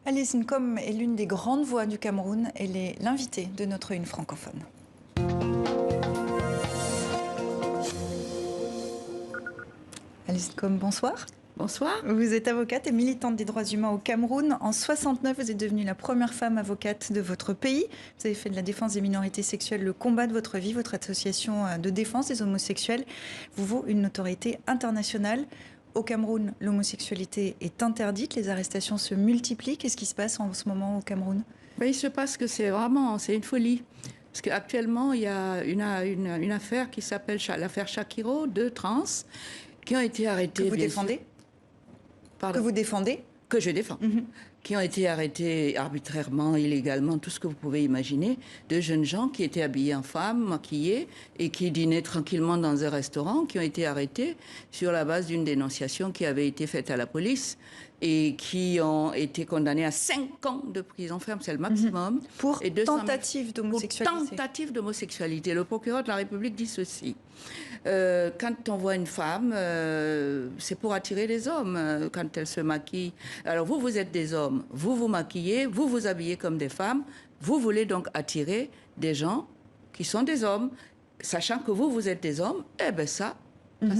Alice Nkom est l'une des grandes voix du Cameroun. Elle est l'invitée de notre Une francophone. Alice Nkom, bonsoir. Bonsoir. Vous êtes avocate et militante des droits humains au Cameroun. En 69, vous êtes devenue la première femme avocate de votre pays. Vous avez fait de la défense des minorités sexuelles le combat de votre vie. Votre association de défense des homosexuels vous vaut une notoriété internationale. Au Cameroun, l'homosexualité est interdite. Les arrestations se multiplient. Qu'est-ce qui se passe en ce moment au Cameroun? Il se passe que c'est une folie. Parce qu'actuellement, il y a une affaire qui s'appelle l'affaire Shakiro, 2 trans, qui ont été arrêtés. Que vous défendez? Pardon. Que vous défendez? Que je défends. Qui ont été arrêtés arbitrairement, illégalement, tout ce que vous pouvez imaginer, de jeunes gens qui étaient habillés en femmes, maquillés, et qui dînaient tranquillement dans un restaurant, qui ont été arrêtés sur la base d'une dénonciation qui avait été faite à la police, et qui ont été condamnés à 5 ans de prison ferme, c'est le maximum. Pour et tentative d'homosexualité. Pour tentative d'homosexualité. Le procureur de la République dit ceci. Quand on voit une femme, c'est pour attirer les hommes quand elle se maquille. Alors vous êtes des hommes, vous vous maquillez, vous vous habillez comme des femmes, vous voulez donc attirer des gens qui sont des hommes, sachant que vous êtes des hommes, eh bien ça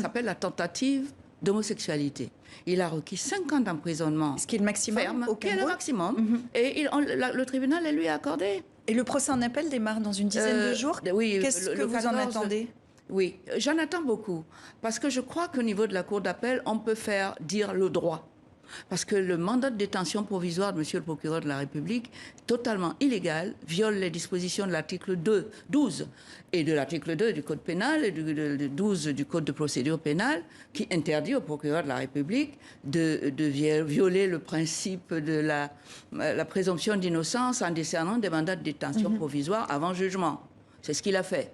s'appelle la tentative d'homosexualité. Il a requis 5 ans d'emprisonnement. Ce qui est le maximum ferme, au qui est le Cameroun. maximum. Et le tribunal le lui a accordé. Et le procès en appel démarre dans une dizaine de jours. Oui, Qu'est-ce que vous en attendez? Oui, j'en attends beaucoup. Parce que je crois qu'au niveau de la Cour d'appel, on peut faire dire le droit. Parce que le mandat de détention provisoire de monsieur le procureur de la République, totalement illégal, viole les dispositions de l'article 12 et de l'article 2 du Code pénal et du 12 du Code de procédure pénale, qui interdit au procureur de la République de violer le principe de la présomption d'innocence en décernant des mandats de détention provisoire avant jugement. C'est ce qu'il a fait.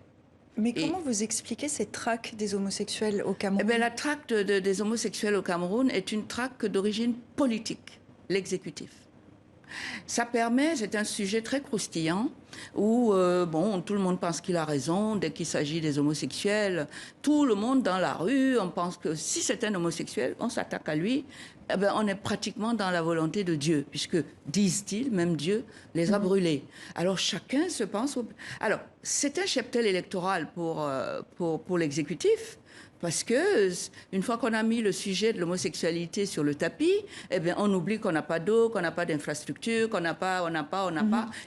Mais comment vous expliquez cette traque des homosexuels au Cameroun? La traque des homosexuels au Cameroun est une traque d'origine politique, l'exécutif. Ça permet, c'est un sujet très croustillant, où tout le monde pense qu'il a raison dès qu'il s'agit des homosexuels. Tout le monde dans la rue, on pense que si c'est un homosexuel, on s'attaque à lui. On est pratiquement dans la volonté de Dieu, puisque, disent-ils, même Dieu les a brûlés. Alors chacun se pense... Alors, c'est un cheptel électoral pour l'exécutif, parce que une fois qu'on a mis le sujet de l'homosexualité sur le tapis, on oublie qu'on n'a pas d'eau, qu'on n'a pas d'infrastructure, qu'on n'a pas,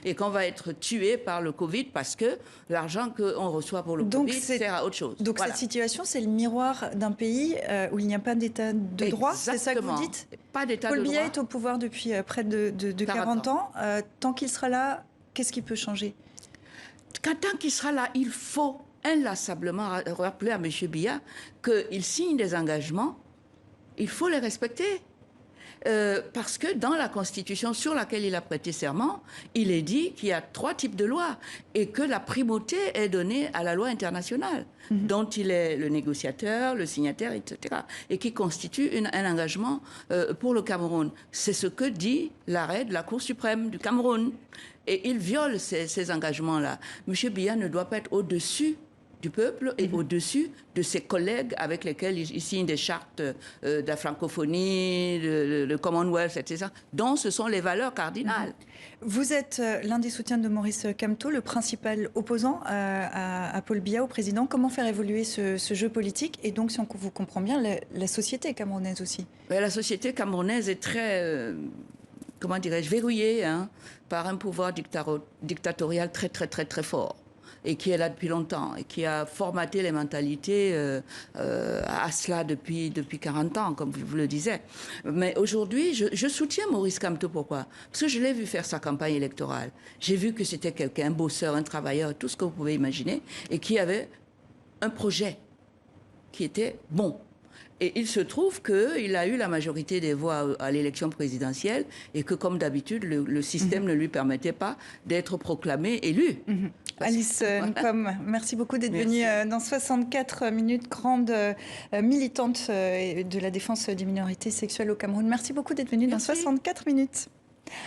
et qu'on va être tué par le Covid parce que l'argent qu'on reçoit pour le Covid sert à autre chose. Donc voilà. Cette situation, c'est le miroir d'un pays où il n'y a pas d'état de droit, c'est ça que vous dites? Pas d'état de droit. Paul Biya est au pouvoir depuis près de 40 ans. Tant qu'il sera là, qu'est-ce qui peut changer? Tant qu'il sera là, il faut inlassablement rappeler à M. Biya qu'il signe des engagements, il faut les respecter. Parce que dans la Constitution sur laquelle il a prêté serment, il est dit qu'il y a 3 types de lois et que la primauté est donnée à la loi internationale, dont il est le négociateur, le signataire, etc., et qui constitue un engagement pour le Cameroun. C'est ce que dit l'arrêt de la Cour suprême du Cameroun. Et il viole ces engagements-là. M. Biya ne doit pas être au-dessus du peuple et au-dessus de ses collègues avec lesquels il signe des chartes de la francophonie, le Commonwealth, etc., dont ce sont les valeurs cardinales. Vous êtes l'un des soutiens de Maurice Kamto, le principal opposant à Paul Biya, au président. Comment faire évoluer ce jeu politique et donc, si on vous comprend bien, la société camerounaise aussi? La société camerounaise est très... comment dirais-je, verrouillée par un pouvoir dictatorial très, très, très, très fort, et qui est là depuis longtemps, et qui a formaté les mentalités à cela depuis 40 ans, comme vous le disiez. Mais aujourd'hui, je soutiens Maurice Kamto. Pourquoi? Parce que je l'ai vu faire sa campagne électorale. J'ai vu que c'était quelqu'un, un bosseur, un travailleur, tout ce que vous pouvez imaginer, et qui avait un projet qui était bon. Et il se trouve qu'il a eu la majorité des voix à l'élection présidentielle et que, comme d'habitude, le système ne lui permettait pas d'être proclamé élu. Alice Nkom, merci beaucoup d'être venue dans 64 minutes, grande militante de la défense des minorités sexuelles au Cameroun. Merci beaucoup d'être venue dans 64 minutes.